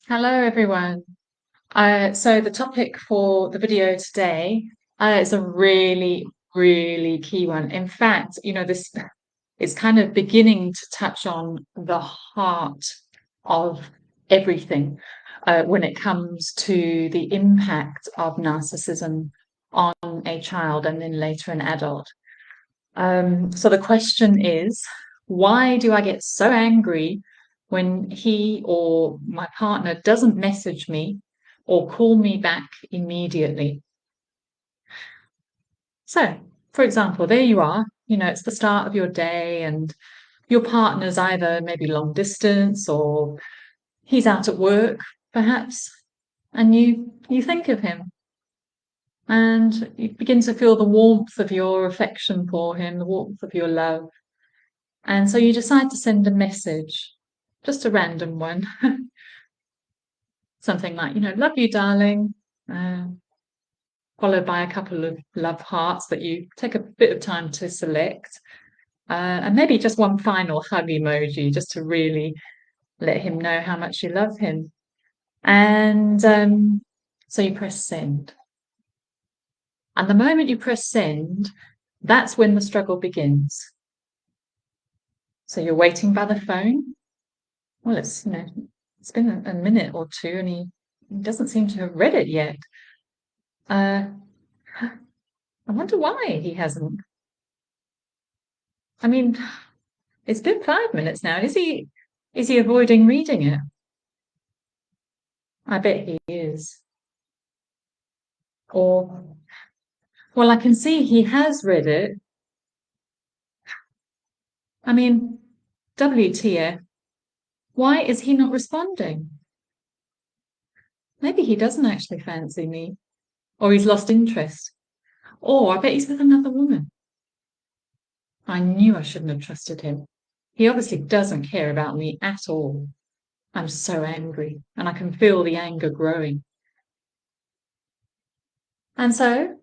Hello, everyone. So the topic for the video today is a really, really key one. In fact, this it's kind of beginning to touch on the heart of everything when it comes to the impact of narcissism on a child and then later an adult. So the question is, why do I get so angry when he or my partner doesn't message me or call me back immediately? So, for example, there you are, it's the start of your day and your partner's either maybe long distance or he's out at work, perhaps, and you think of him and you begin to feel the warmth of your affection for him, the warmth of your love. And so you decide to send a message, just a random one, something like, love you, darling, uh, followed by a couple of love hearts that you take a bit of time to select, and maybe just one final hug emoji just to really let him know how much you love him. And so you press send. And the moment you press send, that's when the struggle begins. So you're waiting by the phone. Well, it's been a minute or two and he doesn't seem to have read it yet. I wonder why he hasn't. I mean, it's been 5 minutes now. Is he avoiding reading it? I bet he is. Or, well, I can see he has read it. I mean, WTF, why is he not responding? Maybe he doesn't actually fancy me, or he's lost interest. Or I bet he's with another woman. I knew I shouldn't have trusted him. He obviously doesn't care about me at all. I'm so angry, and I can feel the anger growing. And so,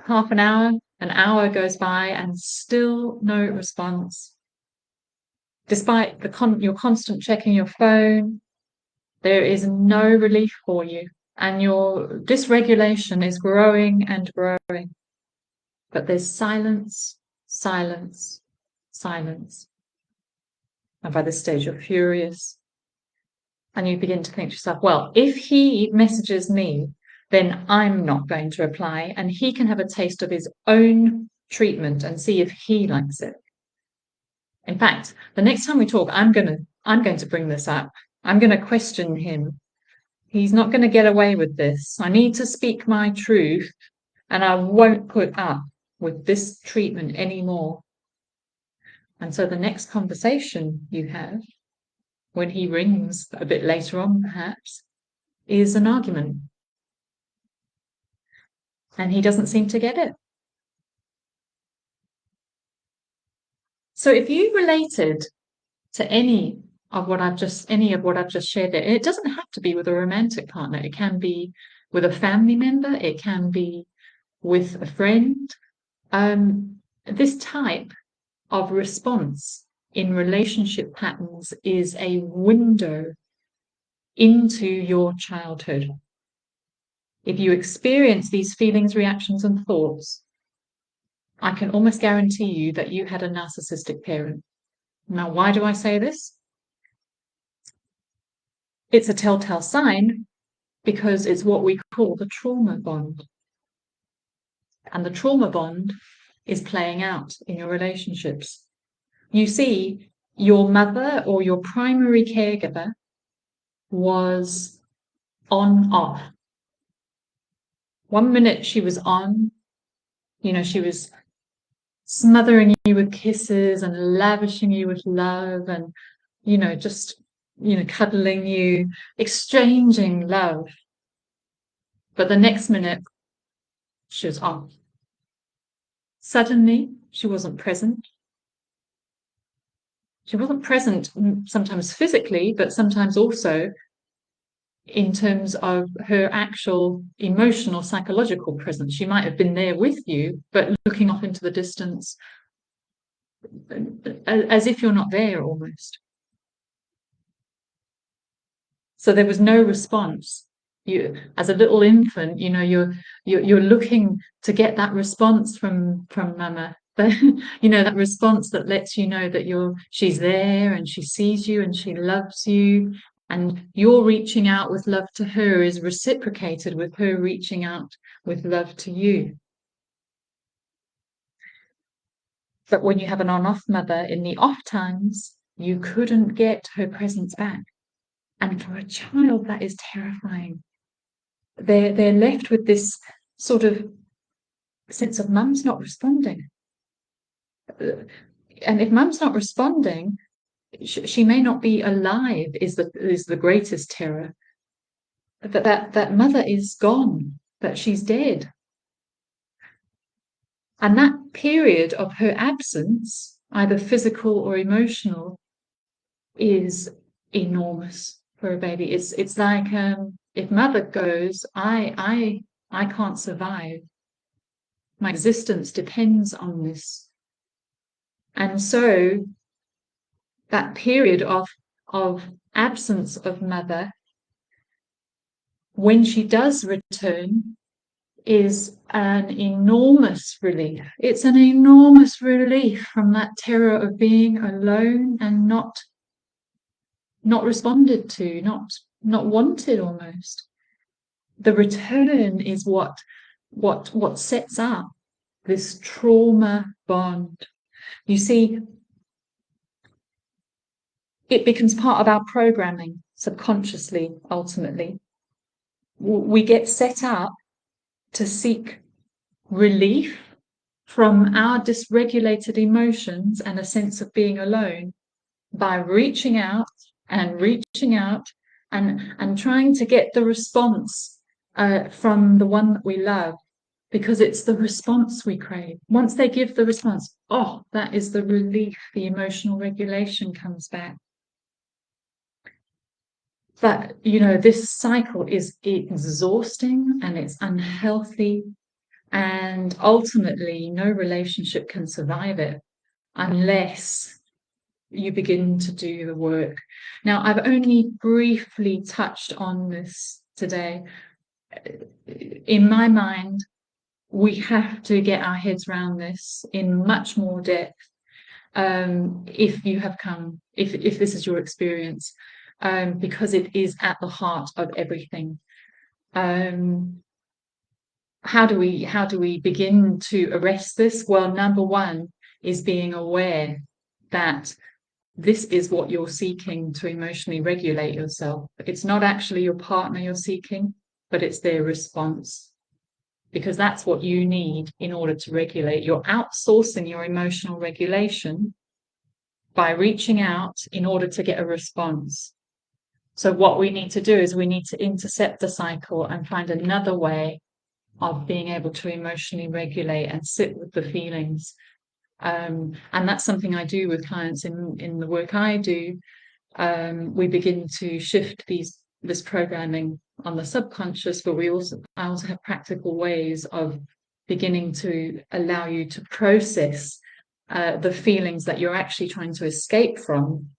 half an hour goes by, and still no response. Despite your constant checking your phone, there is no relief for you, and your dysregulation is growing and growing. But there's silence, silence, silence. And by this stage, you're furious. And you begin to think to yourself, well, if he messages me, then I'm not going to reply, and he can have a taste of his own treatment and see if he likes it. In fact, the next time we talk, I'm going to bring this up. I'm going to question him. He's not going to get away with this. I need to speak my truth, and I won't put up with this treatment anymore. And so the next conversation you have, when he rings a bit later on, perhaps, is an argument. And he doesn't seem to get it. So if you related to any of what I've just shared there, it doesn't have to be with a romantic partner. It can be with a family member. It can be with a friend. This type of response in relationship patterns is a window into your childhood. If you experience these feelings, reactions, and thoughts, I can almost guarantee you that you had a narcissistic parent. Now, why do I say this? It's a telltale sign because it's what we call the trauma bond. And the trauma bond is playing out in your relationships. You see, your mother or your primary caregiver was on off. 1 minute she was on, she was smothering you with kisses and lavishing you with love and, just, cuddling you, exchanging love. But the next minute, she was off. Suddenly, she wasn't present. She wasn't present sometimes physically, but sometimes also in terms of her actual emotional, psychological presence. She might have been there with you, but looking off into the distance, as if you're not there almost. So there was no response. You, as a little infant, you're looking to get that response from mama. That response that lets you know that she's there and she sees you and she loves you, and you're reaching out with love to her is reciprocated with her reaching out with love to you. But when you have an on-off mother, in the off times, you couldn't get her presence back. And for a child, that is terrifying. They're left with this sort of sense of mum's not responding. And if mum's not responding, she may not be alive, is the greatest terror. That mother is gone, that she's dead. And that period of her absence, either physical or emotional, is enormous for a baby. It's like if mother goes, I can't survive. My existence depends on this. And so that period of absence of mother, when she does return, is an enormous relief. It's an enormous relief from that terror of being alone and not responded to, not wanted almost. The return is what sets up this trauma bond. You see, it becomes part of our programming subconsciously, ultimately. We get set up to seek relief from our dysregulated emotions and a sense of being alone by reaching out and trying to get the response from the one that we love, because it's the response we crave. Once they give the response, that is the relief, the emotional regulation comes back. But, this cycle is exhausting and it's unhealthy, and ultimately no relationship can survive it unless you begin to do the work. Now, I've only briefly touched on this today. In my mind, we have to get our heads around this in much more depth. If this is your experience, because it is at the heart of everything. How do we begin to arrest this? Well, number one is being aware that this is what you're seeking to emotionally regulate yourself. It's not actually your partner you're seeking, but it's their response, because that's what you need in order to regulate. You're outsourcing your emotional regulation by reaching out in order to get a response. So what we need to do is we need to intercept the cycle and find another way of being able to emotionally regulate and sit with the feelings. And that's something I do with clients in the work I do. We begin to shift this programming on the subconscious, but I also have practical ways of beginning to allow you to process the feelings that you're actually trying to escape from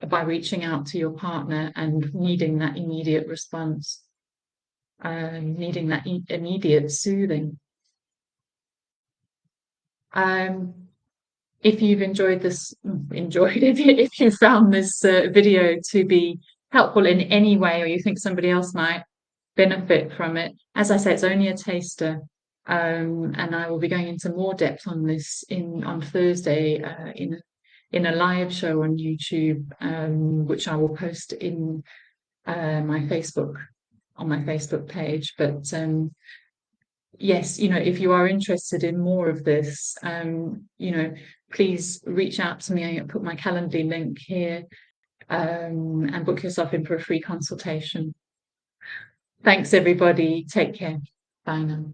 by reaching out to your partner and needing that immediate response, needing that immediate soothing. If you've if you found this video to be helpful in any way, or you think somebody else might benefit from it, as I say, it's only a taster. And I will be going into more depth on this on Thursday in a live show on YouTube, which I will post in on my Facebook page. But yes, if you are interested in more of this, please reach out to me. I'll put my Calendly link here, and book yourself in for a free consultation. Thanks, everybody. Take care. Bye now.